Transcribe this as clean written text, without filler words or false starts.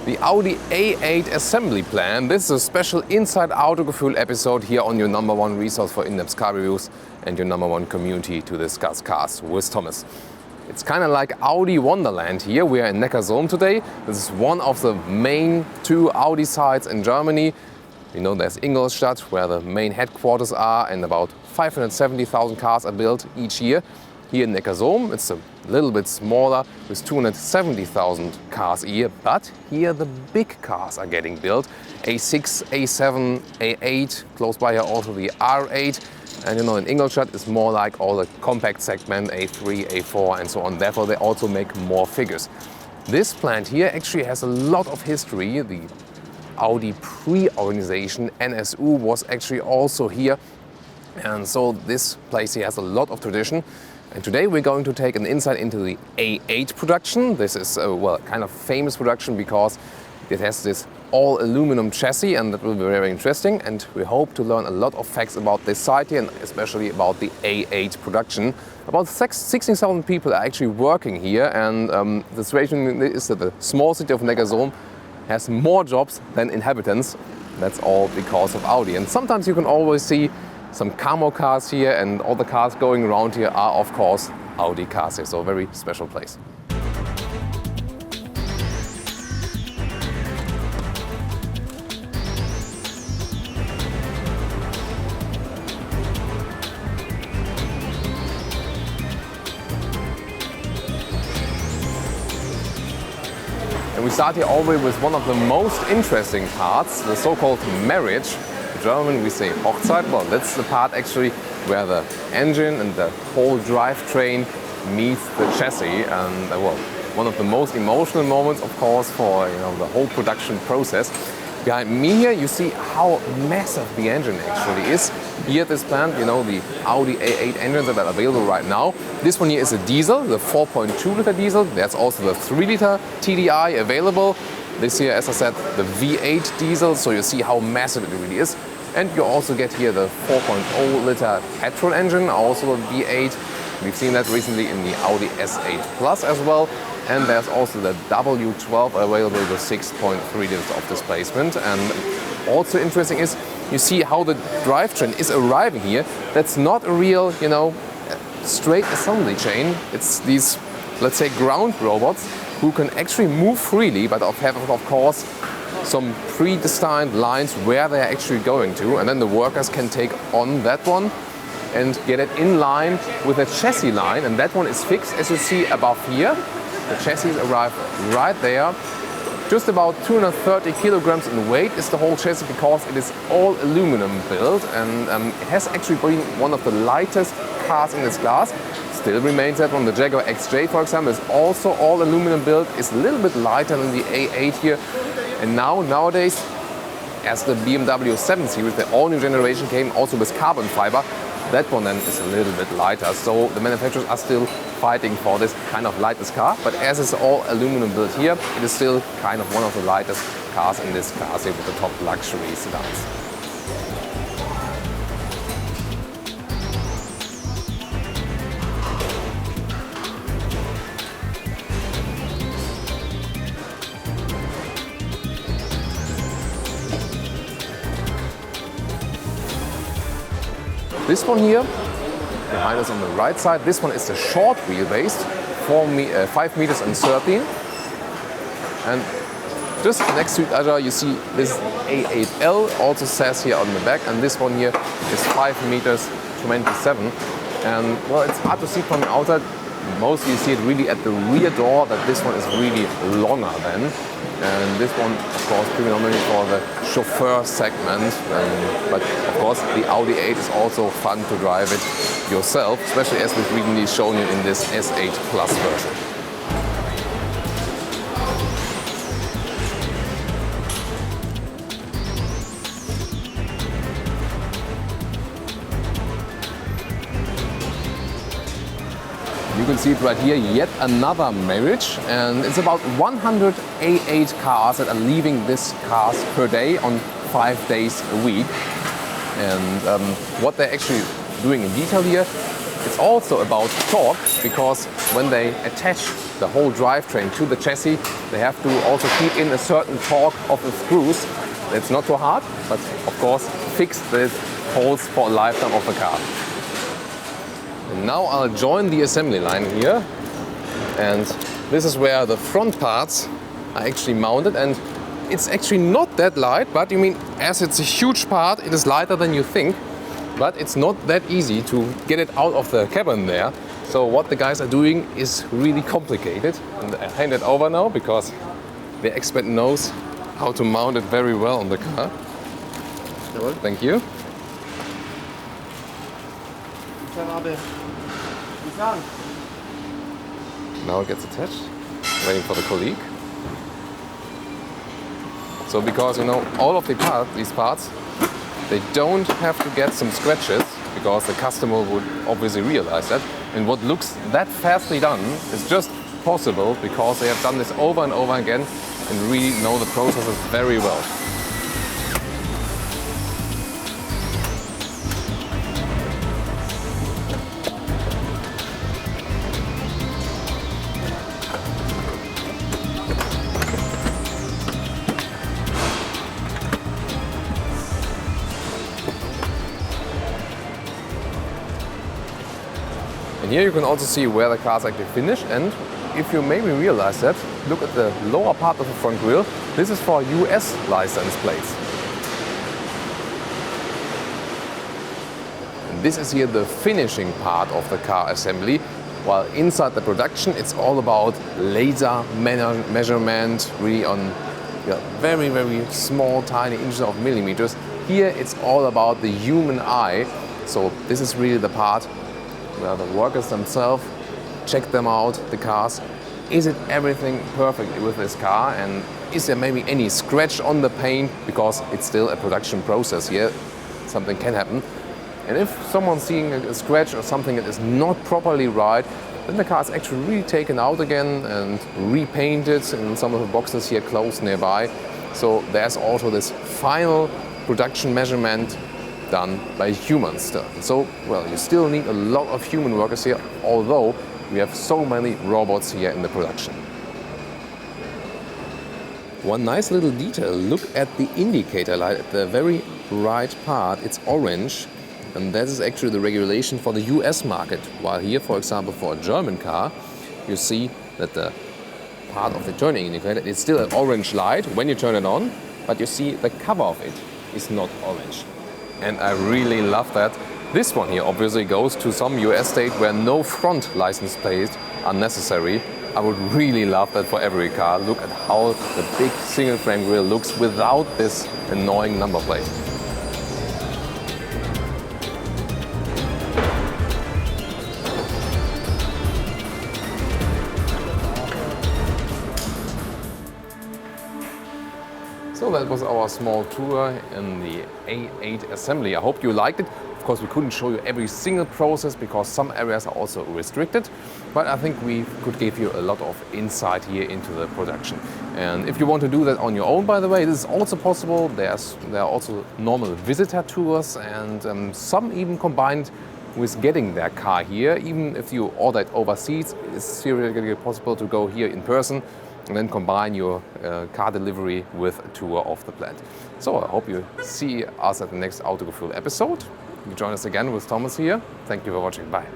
The Audi A8 assembly plan. This is a special Inside Autogefühl episode here on your #1 resource for in-depth car reviews and your #1 community to discuss cars with Thomas. It's kind of like Audi Wonderland here. We are in Neckarsulm today. This is one of the main two Audi sites in Germany. You know, there's Ingolstadt, where the main headquarters are, and about 570,000 cars are built each year. Here in Neckarsulm, it's a little bit smaller with 270,000 cars a year, but here the big cars are getting built. A6, A7, A8, close by here also the R8. And you know, in Ingolstadt it's more like all the compact segment, A3, A4 and so on. Therefore they also make more figures. This plant here actually has a lot of history. The Audi pre-organization, NSU, was actually also here. And so this place here has a lot of tradition. And today we're going to take an insight into the A8 production. This is a kind of famous production because it has this all aluminum chassis, and that will be very interesting. And we hope to learn a lot of facts about this site here, and especially about the A8 production. About 16,000 people are actually working here, and the situation is that the small city of Neckarsulm has more jobs than inhabitants. That's all because of Audi. And sometimes you can always see some camo cars here, and all the cars going around here are of course Audi cars here, so a very special place. And we start here already with one of the most interesting parts, the so-called marriage. In German we say Hochzeit. Well, that's the part actually where the engine and the whole drivetrain meets the chassis, and one of the most emotional moments, of course, for the whole production process. Behind me here you see how massive the engine actually is. Here at this plant, the Audi A8 engines that are available right now. This one here is a diesel, the 4.2 liter diesel. There's also the 3 liter TDI available. This here, as I said, the V8 diesel, so you see how massive it really is. And you also get here the 4.0 liter petrol engine, also a V8. We've seen that recently in the Audi S8 Plus as well. And there's also the W12 available with 6.3 liters of displacement. And also interesting is you see how the drivetrain is arriving here. That's not a real, straight assembly chain. It's these, let's say, ground robots who can actually move freely, but have, of course, some predestined lines where they're actually going to. And then the workers can take on that one and get it in line with a chassis line. And that one is fixed, as you see above here. The chassis arrive right there. Just about 230 kilograms in weight is the whole chassis because it is all aluminum built, and it has actually been one of the lightest cars in this class. Still remains that one. The Jaguar XJ, for example, is also all aluminum built. It's a little bit lighter than the A8 here. And nowadays, as the BMW 7 Series, the all-new generation came also with carbon fiber. That one then is a little bit lighter. So the manufacturers are still fighting for this kind of lightest car. But as it's all aluminum built here, it is still kind of one of the lightest cars in this class here with the top luxury sedans. This one here, behind us on the right side, this one is the short wheelbase, 5 meters and 13. And just next to each other you see this A8L, also says here on the back, and this one here is 5 meters 27. And well, it's hard to see from the outside. Mostly you see it really at the rear door that this one is really longer than. And this one, of course, predominantly for the chauffeur segment. But of course, the Audi A8 is also fun to drive it yourself, especially as we've recently shown you in this S8 Plus version. You can see it right here, yet another marriage, and it's about 100 A8 cars that are leaving this cars per day on 5 days a week. And what they're actually doing in detail here, it's also about torque, because when they attach the whole drivetrain to the chassis, they have to also keep in a certain torque of the screws. It's not too hard, but of course fixed that it holds for a lifetime of the car. And now I'll join the assembly line here, and this is where the front parts are actually mounted, and it's actually not that light, but you mean, as it's a huge part, it is lighter than you think, but it's not that easy to get it out of the cabin there. So what the guys are doing is really complicated, and I hand it over now because the expert knows how to mount it very well on the car. Thank you. Now it gets attached, waiting for the colleague. So because, you know, all of these parts, they don't have to get some scratches, because the customer would obviously realize that. And what looks that fastly done is just possible because they have done this over and over again and really know the processes very well. And here you can also see where the car is actually finished, and if you maybe realize that, look at the lower part of the front grille. This is for US license plates. And this is here the finishing part of the car assembly, while inside the production it's all about laser measurement, really on very, very small, tiny inches of millimeters. Here it's all about the human eye. So this is really the part where the workers themselves check them out, the cars. Is it everything perfect with this car, and is there maybe any scratch on the paint, because it's still a production process here, something can happen. And if someone's seeing a scratch or something that is not properly right, then the car is actually really taken out again and repainted in some of the boxes here close nearby. So there's also this final production measurement done by humans still. So, well, you still need a lot of human workers here, although we have so many robots here in the production. One nice little detail, look at the indicator light at the very right part. It's orange, and that is actually the regulation for the US market. While here, for example, for a German car, you see that the part of the turning indicator is still an orange light when you turn it on, but you see the cover of it is not orange. And I really love that. This one here obviously goes to some US state where no front license plates are necessary. I would really love that for every car. Look at how the big single frame grille looks without this annoying number plate. So that was our small tour in the A8 assembly. I hope you liked it. Of course, we couldn't show you every single process because some areas are also restricted, but I think we could give you a lot of insight here into the production. And if you want to do that on your own, by the way, this is also possible. There are also normal visitor tours, and some even combined with getting their car here. Even if you order it overseas, it's theoretically possible to go here in person and then combine your car delivery with a tour of the plant. So I hope you see us at the next Autogefühl episode. You join us again with Thomas here. Thank you for watching. Bye.